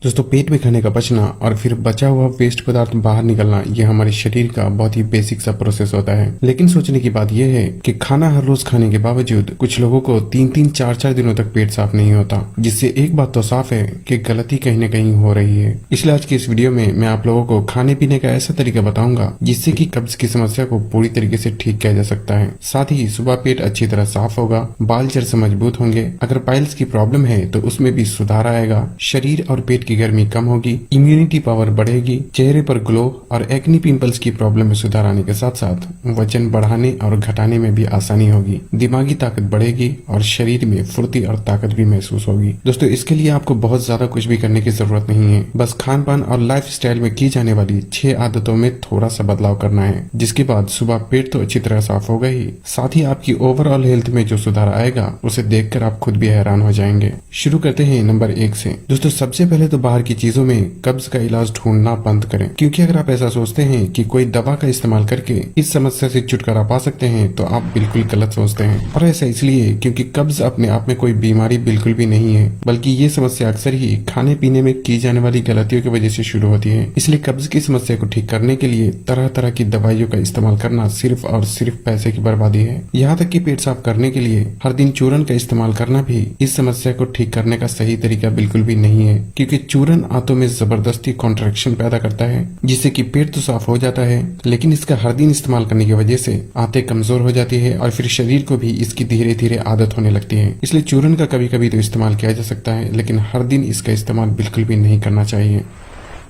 दोस्तों, पेट में खाने का पचना और फिर बचा हुआ वेस्ट पदार्थ बाहर निकलना, ये हमारे शरीर का बहुत ही बेसिक सा प्रोसेस होता है। लेकिन सोचने की बात यह है कि खाना हर रोज खाने के बावजूद कुछ लोगों को 3-3, 4-4 दिनों तक पेट साफ नहीं होता, जिससे एक बात तो साफ है कि गलती कहीं न कहीं हो रही है। इसलिए आज की इस वीडियो में मैं आप लोगों को खाने पीने का ऐसा तरीका बताऊंगा जिससे कि कब्ज की समस्या को पूरी तरीके से ठीक किया जा सकता है। साथ ही सुबह पेट अच्छी तरह साफ होगा, बाल जड़ से मजबूत होंगे, अगर पाइल्स की प्रॉब्लम है तो उसमें भी सुधार आएगा, शरीर और पेट की गर्मी कम होगी, इम्यूनिटी पावर बढ़ेगी, चेहरे पर ग्लो और एक्नी पिंपल्स की प्रॉब्लम में सुधार आने के साथ साथ वजन बढ़ाने और घटाने में भी आसानी होगी, दिमागी ताकत बढ़ेगी और शरीर में फुर्ती और ताकत भी महसूस होगी। दोस्तों, इसके लिए आपको बहुत ज्यादा कुछ भी करने की जरूरत नहीं है, बस खान पान और लाइफ स्टाइल में की जाने वाली 6 आदतों में थोड़ा सा बदलाव करना है, जिसके बाद सुबह पेट तो अच्छी तरह साफ होगा ही, साथ ही आपकी ओवरऑल हेल्थ में जो सुधार आएगा उसे देखकर आप खुद भी हैरान हो जाएंगे। शुरू करते हैं नंबर 1 से। दोस्तों, सबसे पहले तो बाहर की चीजों में कब्ज का इलाज ढूंढना बंद करें, क्योंकि अगर आप ऐसा सोचते हैं कि कोई दवा का इस्तेमाल करके इस समस्या से छुटकारा पा सकते हैं तो आप बिल्कुल गलत सोचते हैं। और ऐसा इसलिए क्योंकि कब्ज अपने आप में कोई बीमारी बिल्कुल भी नहीं है, बल्कि ये समस्या अक्सर ही खाने पीने में की जाने वाली गलतियों की वजह से शुरू होती है। इसलिए कब्ज की समस्या को ठीक करने के लिए तरह तरह की दवाइयों का इस्तेमाल करना सिर्फ और सिर्फ पैसे की बर्बादी है। यहाँ तक कि पेट साफ करने के लिए हर दिन चूरन का इस्तेमाल करना भी इस समस्या को ठीक करने का सही तरीका बिल्कुल भी नहीं है, क्योंकि चूरन आंतों में जबरदस्ती कॉन्ट्रैक्शन पैदा करता है, जिससे कि पेट तो साफ हो जाता है, लेकिन इसका हर दिन इस्तेमाल करने की वजह से आंतें कमजोर हो जाती है और फिर शरीर को भी इसकी धीरे धीरे आदत होने लगती है। इसलिए चूरन का कभी कभी तो इस्तेमाल किया जा सकता है, लेकिन हर दिन इसका इस्तेमाल बिल्कुल भी नहीं करना चाहिए।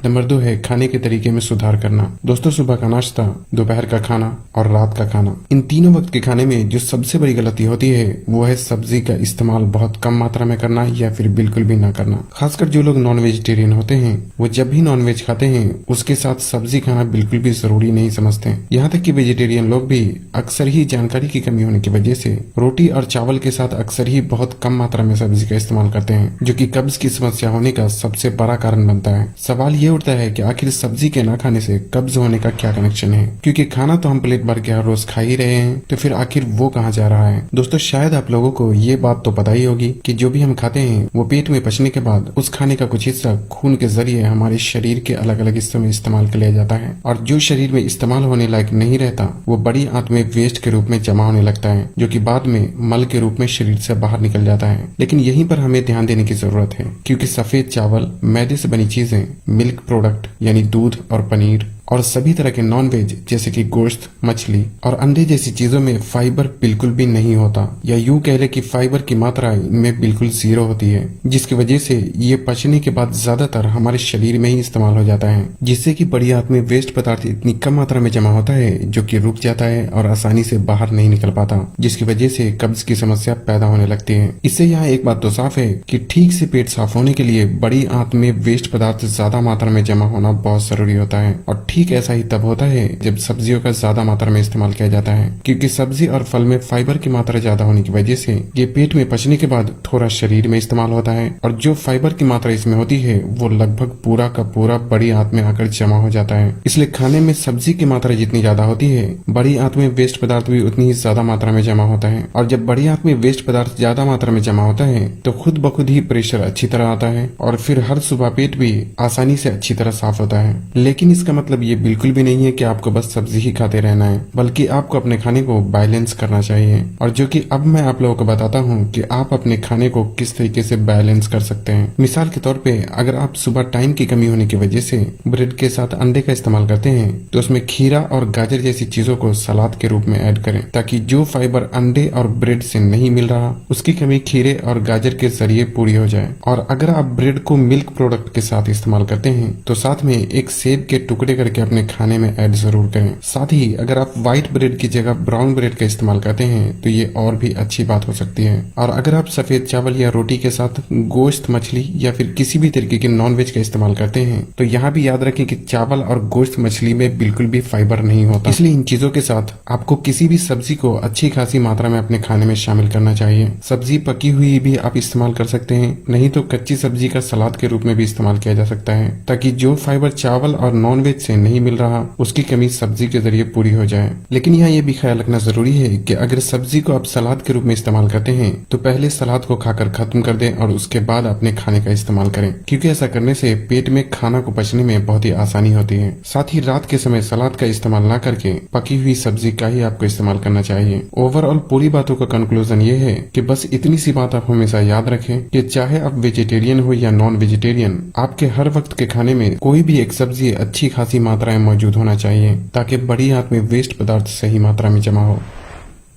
नंबर 2 है खाने के तरीके में सुधार करना। दोस्तों, सुबह का नाश्ता, दोपहर का खाना और रात का खाना, इन तीनों वक्त के खाने में जो सबसे बड़ी गलती होती है वो है सब्जी का इस्तेमाल बहुत कम मात्रा में करना या फिर बिल्कुल भी ना करना। खासकर जो लोग नॉन वेजिटेरियन होते हैं वो जब भी नॉन वेज खाते हैं उसके साथ सब्जी खाना बिल्कुल भी जरूरी नहीं समझते। यहाँ तक कि वेजिटेरियन लोग भी अक्सर ही जानकारी की कमी होने की वजह से रोटी और चावल के साथ अक्सर ही बहुत कम मात्रा में सब्जी का इस्तेमाल करते हैं, जो कि कब्ज की समस्या होने का सबसे बड़ा कारण बनता है। सवाल ये उठता है कि आखिर सब्जी के ना खाने से कब्ज होने का क्या कनेक्शन है, क्योंकि खाना तो हम प्लेट भर के हर रोज खा ही रहे हैं, तो फिर आखिर वो कहाँ जा रहा है। दोस्तों, शायद आप लोगों को ये बात तो पता ही होगी कि जो भी हम खाते हैं वो पेट में पचने के बाद उस खाने का कुछ हिस्सा खून के जरिए हमारे शरीर के अलग अलग हिस्सों में इस्तेमाल कर लिया जाता है, और जो शरीर में इस्तेमाल होने लायक नहीं रहता वो बड़ी आंत में वेस्ट के रूप में जमा होने लगता है, जो कि बाद में मल के रूप में शरीर से बाहर निकल जाता है। लेकिन यहीं पर हमें ध्यान देने की जरूरत है, क्योंकि सफेद चावल, मैदे से बनी चीजें, मिल्क प्रोडक्ट यानी दूध और पनीर और सभी तरह के नॉन वेज जैसे कि गोश्त, मछली और अंडे जैसी चीजों में फाइबर बिल्कुल भी नहीं होता, या यूं कह ले कि फाइबर की मात्रा इनमें बिल्कुल 0 होती है, जिसकी वजह से ये पचने के बाद ज्यादातर हमारे शरीर में ही इस्तेमाल हो जाता है, जिससे कि बड़ी आंत में वेस्ट पदार्थ इतनी कम मात्रा में जमा होता है जो कि रुक जाता है और आसानी से बाहर नहीं निकल पाता, जिसकी वजह से कब्ज की समस्या पैदा होने लगती है। इससे यहाँ एक बात तो साफ है कि ठीक से पेट साफ होने के लिए बड़ी आंत में वेस्ट पदार्थ ज्यादा मात्रा में जमा होना बहुत जरूरी होता है, और ठीक ऐसा ही तब होता है जब सब्जियों का ज्यादा मात्रा में इस्तेमाल किया जाता है, क्योंकि सब्जी और फल में फाइबर की मात्रा ज्यादा होने की वजह से ये पेट में पचने के बाद थोड़ा शरीर में इस्तेमाल होता है, और जो फाइबर की मात्रा इसमें होती है वो लगभग पूरा का पूरा बड़ी आंत में आकर जमा हो जाता है। इसलिए खाने में सब्जी की मात्रा जितनी ज्यादा होती है, बड़ी आंत में वेस्ट पदार्थ भी उतनी ही ज्यादा मात्रा में जमा होता है, और जब बड़ी आंत में वेस्ट पदार्थ ज्यादा मात्रा में जमा होता है तो खुद ब खुद ही प्रेशर अच्छी तरह आता है, और फिर हर सुबह पेट भी आसानी से अच्छी तरह साफ होता है। लेकिन इसका मतलब ये बिल्कुल भी नहीं है कि आपको बस सब्जी ही खाते रहना है, बल्कि आपको अपने खाने को बैलेंस करना चाहिए, और जो कि अब मैं आप लोगों को बताता हूँ कि आप अपने खाने को किस तरीके से बैलेंस कर सकते हैं। मिसाल के तौर पे अगर आप सुबह टाइम की कमी होने की वजह से ब्रेड के साथ अंडे का इस्तेमाल करते हैं तो उसमें खीरा और गाजर जैसी चीजों को सलाद के रूप में ऐड करें, ताकि जो फाइबर अंडे और ब्रेड से नहीं मिल रहा उसकी कमी खीरे और गाजर के जरिए पूरी हो जाए। और अगर आप ब्रेड को मिल्क प्रोडक्ट के साथ इस्तेमाल करते हैं तो साथ में एक सेब के टुकड़े करके अपने खाने में ऐड जरूर करें। साथ ही अगर आप व्हाइट ब्रेड की जगह ब्राउन ब्रेड का इस्तेमाल करते हैं तो ये और भी अच्छी बात हो सकती है। और अगर आप सफेद चावल या रोटी के साथ गोश्त, मछली या फिर किसी भी तरीके के नॉन वेज का इस्तेमाल करते हैं तो यहाँ भी याद रखें कि चावल और गोश्त, मछली में बिल्कुल भी फाइबर नहीं होता। इसलिए इन चीजों के साथ आपको किसी भी सब्जी को अच्छी खासी मात्रा में अपने खाने में शामिल करना चाहिए। सब्जी पकी हुई भी आप इस्तेमाल कर सकते हैं, नहीं तो कच्ची सब्जी का सलाद के रूप में भी इस्तेमाल किया जा सकता है, ताकि जो फाइबर चावल और नॉन वेज से नहीं मिल रहा उसकी कमी सब्जी के जरिए पूरी हो जाए। लेकिन यहाँ ये भी ख्याल रखना जरूरी है कि अगर सब्जी को आप सलाद के रूप में इस्तेमाल करते हैं तो पहले सलाद को खाकर खत्म कर दें और उसके बाद अपने खाने का इस्तेमाल करें, क्योंकि ऐसा करने से पेट में खाना को पचने में बहुत ही आसानी होती है। साथ ही रात के समय सलाद का इस्तेमाल न करके पकी हुई सब्जी का ही आपको इस्तेमाल करना चाहिए। ओवरऑल पूरी बातों का कंक्लूजन ये है कि बस इतनी सी बात आप हमेशा याद रखें कि चाहे आप वेजिटेरियन हो या नॉन वेजिटेरियन, आपके हर वक्त के खाने में कोई भी एक सब्जी अच्छी खासी मात्रा में मौजूद होना चाहिए ताकि बड़ी हाथ में वेस्ट पदार्थ सही मात्रा में जमा हो।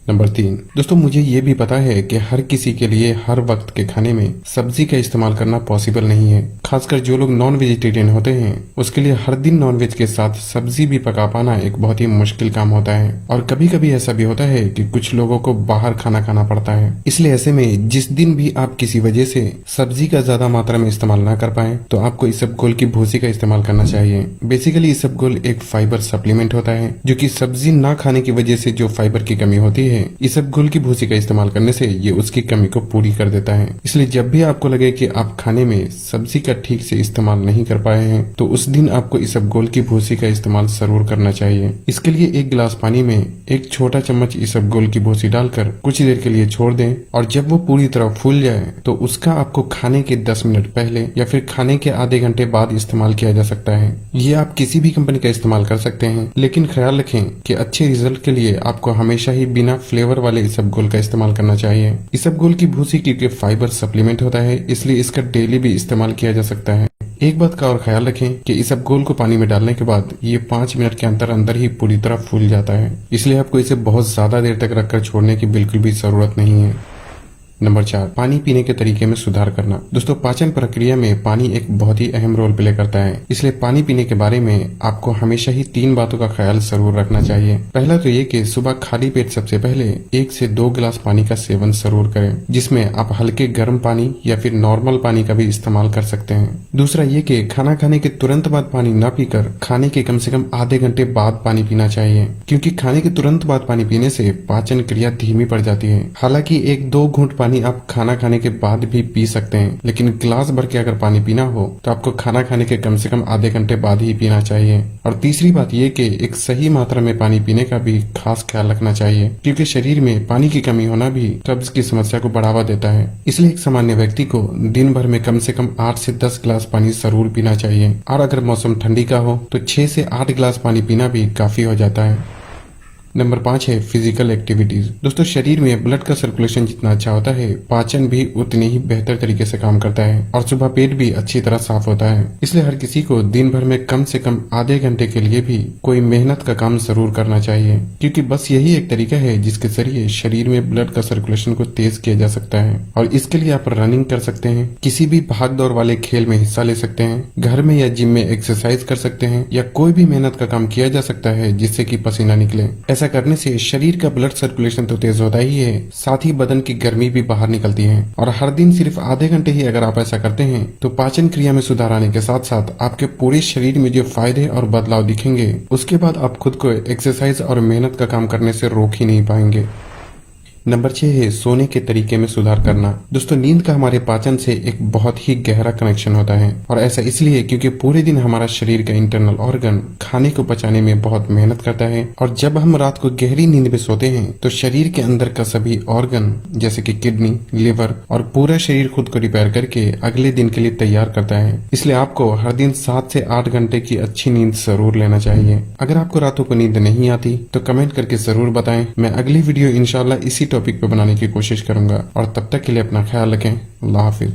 नंबर 3, दोस्तों मुझे ये भी पता है कि हर किसी के लिए हर वक्त के खाने में सब्जी का इस्तेमाल करना पॉसिबल नहीं है। खासकर जो लोग नॉन वेजिटेरियन होते हैं उसके लिए हर दिन नॉन वेज के साथ सब्जी भी पका पाना एक बहुत ही मुश्किल काम होता है। और कभी कभी ऐसा भी होता है कि कुछ लोगों को बाहर खाना खाना पड़ता है। इसलिए ऐसे में जिस दिन भी आप किसी वजह से सब्जी का ज्यादा मात्रा में इस्तेमाल न कर पाए तो आपको इसबगोल की भूसी का इस्तेमाल करना चाहिए। बेसिकली इसबगोल एक फाइबर सप्लीमेंट होता है जो कि सब्जी न खाने की वजह से जो फाइबर की कमी होती है इसबगोल की भूसी का इस्तेमाल करने से ये उसकी कमी को पूरी कर देता है। इसलिए जब भी आपको लगे कि आप खाने में सब्जी का ठीक से इस्तेमाल नहीं कर पाए हैं तो उस दिन आपको इसबगोल की भूसी का इस्तेमाल जरूर करना चाहिए। इसके लिए 1 गिलास पानी में 1 छोटा चम्मच इसबगोल की भूसी डालकर कुछ देर के लिए छोड़ दें और जब वो पूरी तरह फूल जाए तो उसका आपको खाने के 10 मिनट पहले या फिर खाने के आधे घंटे बाद इस्तेमाल किया जा सकता है। ये आप किसी भी कंपनी का इस्तेमाल कर सकते हैं, लेकिन ख्याल रखें कि अच्छे रिजल्ट के लिए आपको हमेशा ही बिना फ्लेवर वाले इसबगोल का इस्तेमाल करना चाहिए। इसबगोल की भूसी क्योंकि फाइबर सप्लीमेंट होता है इसलिए इसका डेली भी इस्तेमाल किया जा सकता है। एक बात का और ख्याल रखें कि इसबगोल को पानी में डालने के बाद ये 5 मिनट के अंदर ही पूरी तरह फूल जाता है, इसलिए आपको इसे बहुत ज्यादा देर तक रखकर छोड़ने की बिल्कुल भी जरूरत नहीं है। नंबर 4, पानी पीने के तरीके में सुधार करना। दोस्तों पाचन प्रक्रिया में पानी एक बहुत ही अहम रोल प्ले करता है, इसलिए पानी पीने के बारे में आपको हमेशा ही 3 बातों का ख्याल जरूर रखना चाहिए। पहला तो ये कि सुबह खाली पेट सबसे पहले 1 से 2 गिलास पानी का सेवन जरूर करें, जिसमें आप हल्के गर्म पानी या फिर नॉर्मल पानी का भी इस्तेमाल कर सकते हैं। दूसरा ये कि खाना खाने के तुरंत बाद पानी न पीकर खाने के कम से कम आधे घंटे बाद पानी पीना चाहिए, क्योंकि खाने के तुरंत बाद पानी पीने से पाचन क्रिया धीमी पड़ जाती है। हालांकि 1-2 घूंट पानी आप खाना खाने के बाद भी पी सकते हैं, लेकिन गिलास भर के अगर पानी पीना हो तो आपको खाना खाने के कम से कम आधे घंटे बाद ही पीना चाहिए। और तीसरी बात यह कि एक सही मात्रा में पानी पीने का भी खास ख्याल रखना चाहिए, क्योंकि शरीर में पानी की कमी होना भी कब्ज की समस्या को बढ़ावा देता है। इसलिए एक सामान्य व्यक्ति को दिन भर में कम से कम 8 से 10 गिलास पानी जरूर पीना चाहिए, और अगर मौसम ठंडी का हो तो 6 से 8 गिलास पानी पीना भी काफी हो जाता है। नंबर 5 है फिजिकल एक्टिविटीज। दोस्तों शरीर में ब्लड का सर्कुलेशन जितना अच्छा होता है पाचन भी उतने ही बेहतर तरीके से काम करता है और सुबह पेट भी अच्छी तरह साफ होता है। इसलिए हर किसी को दिन भर में कम से कम आधे घंटे के लिए भी कोई मेहनत का काम जरूर करना चाहिए, क्योंकि बस यही एक तरीका है जिसके जरिए शरीर में ब्लड का सर्कुलेशन को तेज किया जा सकता है। और इसके लिए आप रनिंग कर सकते हैं, किसी भी भाग दौड़ वाले खेल में हिस्सा ले सकते हैं, घर में या जिम में एक्सरसाइज कर सकते हैं, या कोई भी मेहनत का काम किया जा सकता है जिससे कि पसीना निकले। ऐसा करने से शरीर का ब्लड सर्कुलेशन तो तेज होता ही है, साथ ही बदन की गर्मी भी बाहर निकलती है। और हर दिन सिर्फ आधे घंटे ही अगर आप ऐसा करते हैं तो पाचन क्रिया में सुधार आने के साथ साथ आपके पूरे शरीर में जो फायदे और बदलाव दिखेंगे उसके बाद आप खुद को एक्सरसाइज और मेहनत का काम करने से रोक ही नहीं पाएंगे। नंबर 6 है सोने के तरीके में सुधार करना। दोस्तों नींद का हमारे पाचन से एक बहुत ही गहरा कनेक्शन होता है, और ऐसा इसलिए क्योंकि पूरे दिन हमारा शरीर का इंटरनल ऑर्गन खाने को पचाने में बहुत मेहनत करता है, और जब हम रात को गहरी नींद में सोते हैं तो शरीर के अंदर का सभी ऑर्गन जैसे कि किडनी, लिवर और पूरा शरीर खुद को रिपेयर करके अगले दिन के लिए तैयार करता है। इसलिए आपको हर दिन 7 से 8 घंटे की अच्छी नींद जरूर लेना चाहिए। अगर आपको रातों को नींद नहीं आती तो कमेंट करके जरूर बताएं। मैं अगली वीडियो इंशाल्लाह इसी टॉपिक पे बनाने की कोशिश करूंगा, और तब तक के लिए अपना ख्याल रखें। अल्लाह हाफिज।